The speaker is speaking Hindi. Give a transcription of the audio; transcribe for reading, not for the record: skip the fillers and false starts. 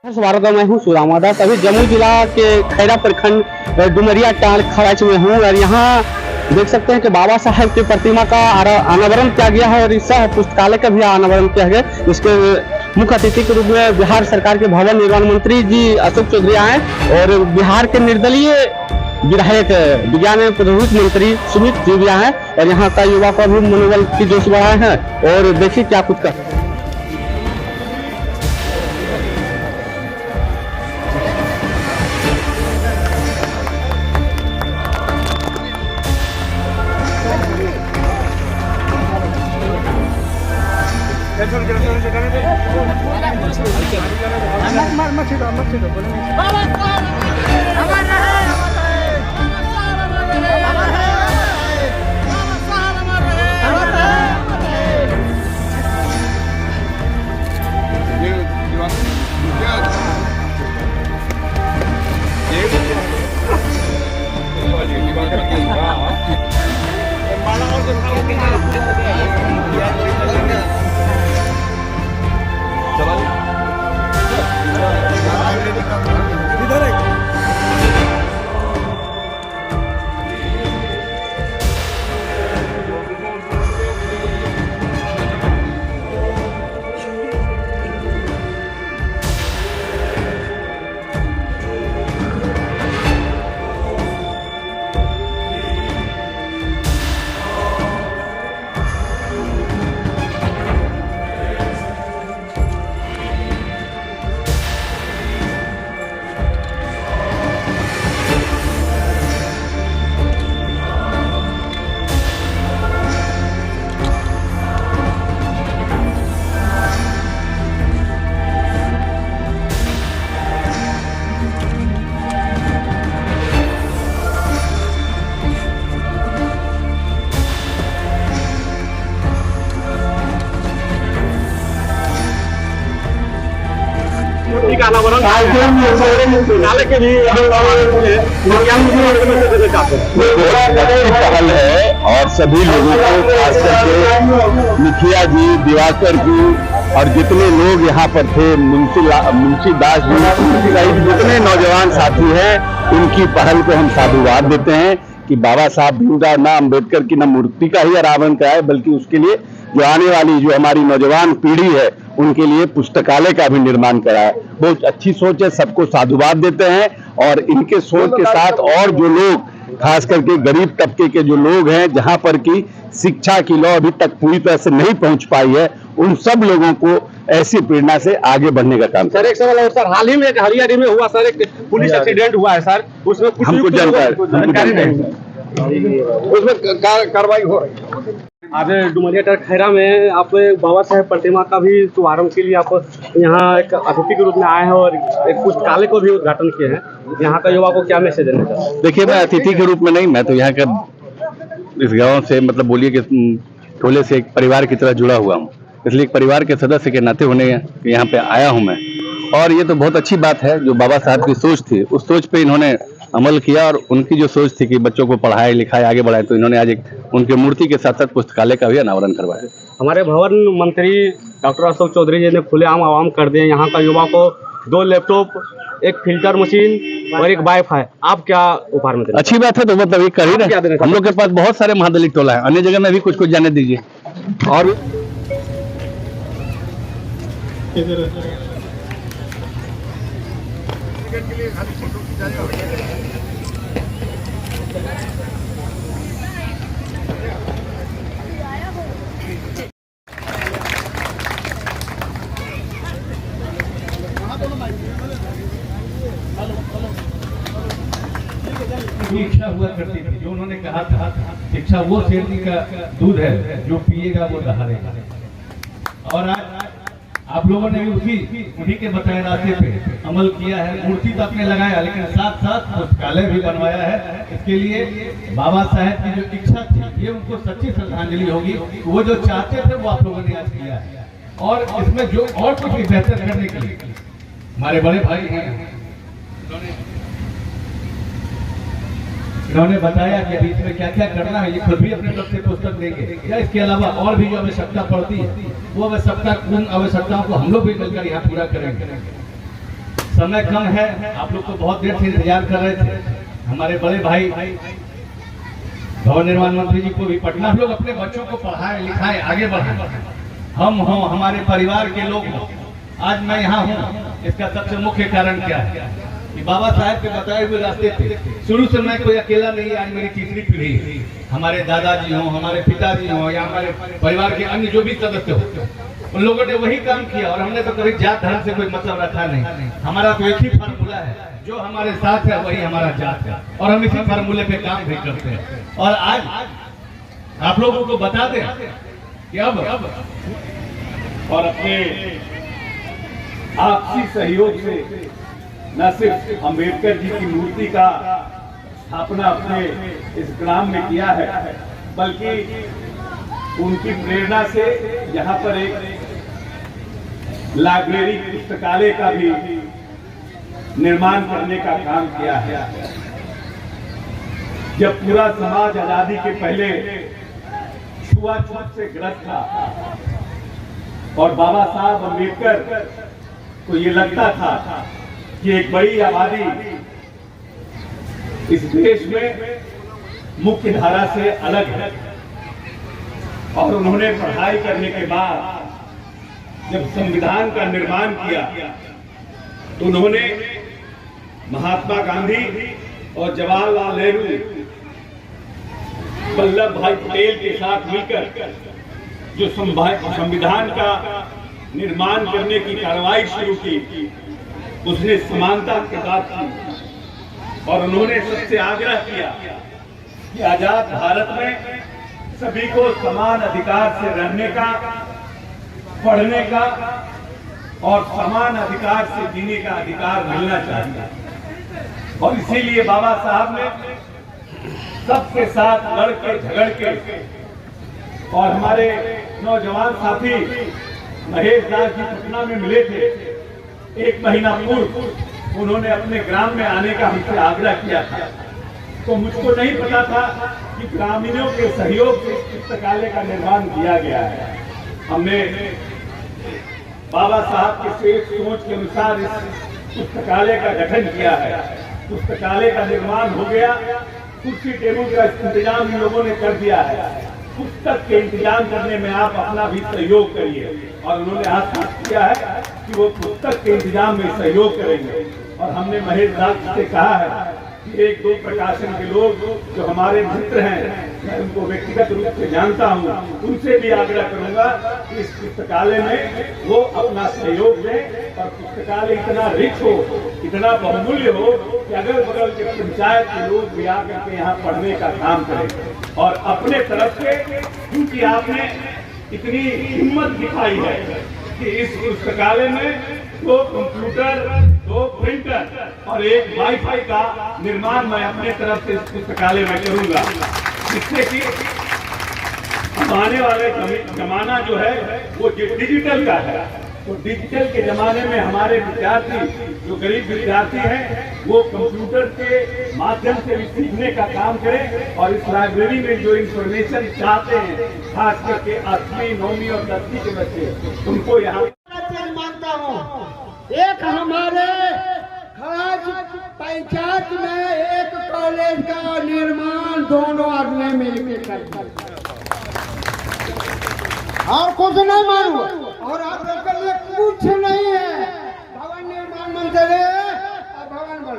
स्वागत है। मैं हूँ सुदामा दास। अभी जमुई जिला के खैरा प्रखंड डुमरिया टाल खराच में हूँ और यहाँ देख सकते हैं कि बाबा साहब की प्रतिमा का अनावरण किया गया है और इस पुस्तकालय का भी अनावरण किया गया। इसके मुख्य अतिथि के रूप में बिहार सरकार के भवन निर्माण मंत्री जी अशोक चौधरी आए और बिहार के निर्दलीय विधायक विज्ञान एवं प्रौद्योगिकी मंत्री सुमित जी भी आए और यहाँ का युवा का भी मनोबल की जोश बढ़ाए हैं और देखिए क्या कुछ कर। पहल है और सभी लोगों को खास करके मुखिया जी, दिवाकर जी और जितने लोग यहाँ पर थे, मुंशी दास जी सहित जितने नौजवान साथी हैं, उनकी पहल को हम साधुवाद देते हैं कि बाबा साहब भीमराव ना अम्बेडकर की न मूर्ति का ही अनावरण कराए, बल्कि उसके लिए जो आने वाली जो हमारी नौजवान पीढ़ी है उनके लिए पुस्तकालय का भी निर्माण कराए। बहुत अच्छी सोच है, सबको साधुवाद देते हैं और इनके सोच के साथ और जो लोग खास करके गरीब तबके के जो लोग हैं, जहां पर की शिक्षा की लौ अभी तक पूरी तरह से नहीं पहुंच पाई है, उन सब लोगों को ऐसी प्रेरणा से आगे बढ़ने का काम। सर एक सवाल है सर, हाल ही में हरियाणा में हुआ सर, एक पुलिस एक्सीडेंट हुआ है सर, उसमें कुछ हमको जानकारी नहीं, उसमें कार्रवाई हो रही है। आज डुमरिया टाल खैरा में आप बाबा साहेब प्रतिमा का भी शुभारंभ के लिए आप यहाँ एक अतिथि के रूप में आए हैं और एक पुस्तकालय को भी उद्घाटन किए हैं। यहाँ का युवा को क्या मैसेज देना चाहते हैं? देखिए, मैं अतिथि के रूप में नहीं, मैं तो यहाँ का इस गांव से मतलब बोलिए कि टोले से एक परिवार की तरह जुड़ा हुआ हूँ, इसलिए एक परिवार के सदस्य के नाते होने यहाँ पे आया हूँ मैं। और ये तो बहुत अच्छी बात है, जो बाबा साहब की सोच थी उस सोच पे इन्होंने अमल किया और उनकी जो सोच थी कि बच्चों को पढ़ाए लिखाए आगे बढ़ाए, तो इन्होंने आज एक उनके मूर्ति के साथ साथ पुस्तकालय का भी अनावरण करवाया। हमारे भवन मंत्री डॉक्टर अशोक चौधरी जी ने खुलेआम आवाम कर दिए, यहाँ का युवा को 2 लैपटॉप, एक फिल्टर मशीन और एक वाईफाई, आप क्या उपहार में देना? अच्छी बात है, तो मतलब ये कर ही रहे। हम लोग के पास बहुत सारे महादलित टोला है, अन्य जगह में भी कुछ कुछ जाने दीजिए। और इच्छा हुआ करती थी, जो उन्होंने कहा था, शिक्षा वो शेरनी का दूध है जो पिएगा वो दहाड़ेगा। और आज आप लोगों ने उन्हीं के बताए रास्ते पे अमल किया है। मूर्ति तो आपने लगाया, लेकिन साथ साथ पुस्तकालय भी बनवाया है। इसके लिए बाबा साहेब की जो इच्छा थी, ये उनको सच्ची श्रद्धांजलि होगी। वो जो चाहते थे वो आप लोगों ने आज किया है। और इसमें जो और कुछ भी बेहतर करने के लिए हमारे बड़े भाई हैं, इन्होंने बताया कि अभी इसमें क्या क्या करना है। ये खुद भी अपने तरफ से पुस्तक देंगे, या इसके अलावा और भी जो आवश्यकता पड़ती है वो आवश्यकताओं को हम लोग भी मिलकर यहाँ पूरा करेंगे। समय कम है, आप लोग तो बहुत देर से इंतजार कर रहे थे। हमारे बड़े भाई भवन निर्माण मंत्री जी को भी पटना, हम लोग अपने बच्चों को पढ़ाएं लिखाएं आगे बढ़ाएं, हम हों हमारे परिवार के लोग हों। आज मैं यहाँ हूँ, इसका सबसे मुख्य कारण क्या है कि बाबा साहब के बताए हुए रास्ते पे शुरू से मैं कोई अकेला नहीं, आज मेरी तीसरी पीढ़ी है। हमारे दादाजी हों, हमारे पिताजी हों या हमारे परिवार के अन्य जो भी सदस्य हो, उन लोगों ने वही काम किया और हमने तो कभी जात धर्म से कोई मतलब रखा नहीं। हमारा तो एक ही फार्मूला है, जो हमारे साथ है वही हमारा जात है और हम इसी फार्मूले पे काम भी करते हैं। और आज आप लोगों को बता दें कि अब और अपने आपसी सहयोग से न सिर्फ अंबेडकर जी की मूर्ति का स्थापना अपने इस ग्राम में किया है, बल्कि उनकी प्रेरणा से यहाँ पर एक लाइब्रेरी पुस्तकालय का भी निर्माण करने का काम किया है। जब पूरा समाज आजादी के पहले छुआछूत से ग्रस्त था और बाबा साहब अम्बेडकर को ये लगता था कि एक बड़ी आबादी इस देश में मुख्य धारा से अलग है, और उन्होंने पढ़ाई करने के बाद जब संविधान का निर्माण किया तो उन्होंने महात्मा गांधी और जवाहरलाल नेहरू, वल्लभ भाई पटेल के साथ मिलकर जो संविधान का निर्माण करने की कार्रवाई शुरू की, उसने समानता की बात की और उन्होंने सबसे आग्रह किया कि आजाद भारत में सभी को समान अधिकार से रहने का, पढ़ने का और समान अधिकार से जीने का अधिकार मिलना चाहिए। और इसीलिए बाबा साहब ने सबके साथ लड़ के झगड़ के, और हमारे नौजवान साथी महेश दास जी पटना में मिले थे, एक महीना पूर्व उन्होंने अपने ग्राम में आने का हमसे आग्रह किया था। तो मुझको नहीं पता था कि ग्रामीणों के सहयोग से पुस्तकालय का निर्माण किया गया है। हमने बाबा साहब के सोच के अनुसार इस पुस्तकालय का गठन किया है। पुस्तकालय का निर्माण हो गया, कुर्सी टेबल का इंतजाम इन लोगों ने कर दिया है। पुस्तक के इंतजाम करने में आप अपना भी सहयोग करिए, और उन्होंने आश्वस्त किया है कि वो पुस्तक के इंतजाम में सहयोग करेंगे। और हमने महेश दास से कहा है कि एक दो प्रकाशन के लोग जो हमारे मित्र हैं, मैं उनको व्यक्तिगत रूप से जानता हूँ, उनसे भी आग्रह करूंगा कि इस पुस्तकालय में वो अपना सहयोग दें और पुस्तकालय इतना रिच हो, इतना बहुमूल्य हो कि अगल बगल के पंचायत के लोग भी आकर के यहाँ पढ़ने का काम करें। और अपने तरफ से, क्योंकि आपने इतनी हिम्मत दिखाई है कि इस पुस्तकालय में 2 कंप्यूटर, 2 प्रिंटर और एक वाईफाई का निर्माण मैं अपने तरफ से इस पुस्तकालय में करूंगा, जिससे कि आने वाले जमाना जो है वो डिजिटल का है। तो डिजिटल के जमाने में हमारे विद्यार्थी, जो गरीब विद्यार्थी हैं, वो कंप्यूटर के माध्यम से भी सीखने का काम करें और इस लाइब्रेरी में जो इंफॉर्मेशन चाहते हैं, खास करके 8वीं, 9वीं और 10वीं के बच्चे, उनको यहाँ मानता हूँ। एक हमारे खराज पंचायत में एक कॉलेज का निर्माण दोनों आदमी मिलकर करते, और कुछ नहीं मानू, और आप लोग के लिए कुछ नहीं है। भवन निर्माण मंत्री भवन बन